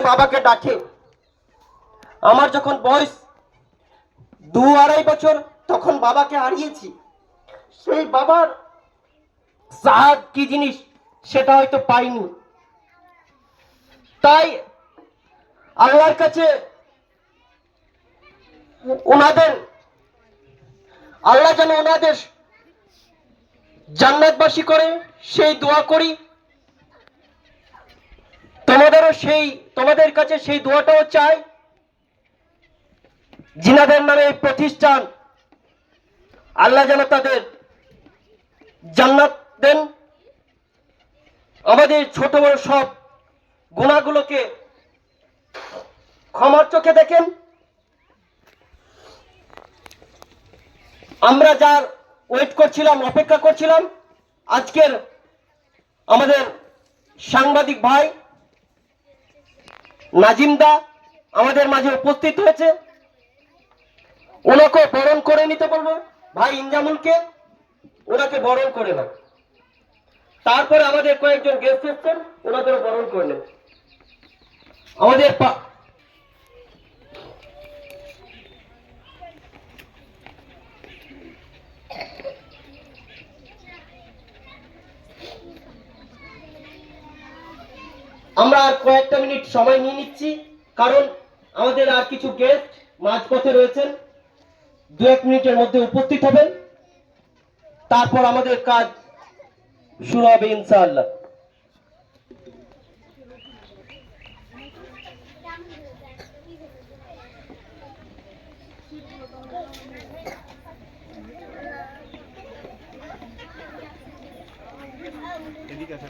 বাবাকে ডাকে। আমার যখন বয়স 2-2.5 বছর, তখন বাবাকে হারিয়েছি। সেই বাবার সাহায্য কি জিনিস সেটা হয়তো পাইনি। তাই আল্লাহর কাছে আল্লাহ যেন ওনাদের জান্নাতবাসী করে সেই দোয়া করি। তোমাদের কাছে সেই দোয়াটাও চাই, জিনাদের নামে এই প্রতিষ্ঠান আল্লাহ যেন তাদের জান্নাত দেন, আমাদের ছোট বড় সব গুনাহগুলোকে ক্ষমার চোখে দেখেন। আমরা যার ওয়েট করছিলাম, অপেক্ষা করছিলাম, আজকের আমাদের সাংবাদিক ভাই নাজিম দা আমাদের মাঝে উপস্থিত হয়েছে। ওনাকে বরণ করে নিতে বলবো, ভাই ইনজামুলকে ওনাকে বরণ করে নাও। তারপরে আমাদের কয়েকজন গেস্ট এসছেন, ওনাদেরও বরণ করে নেন। আমাদের আমরা আর কয়েকটা মিনিট সময় নিয়ে নিচ্ছি, কারণ আমাদের আর কিছু গেস্ট মাঝপথে রয়েছেন, 2-1 মিনিটের মধ্যে উপস্থিত হবেন। তারপর আমাদের কাজ শুরু হবে ইনশাআল্লাহ। এদিকে আসো।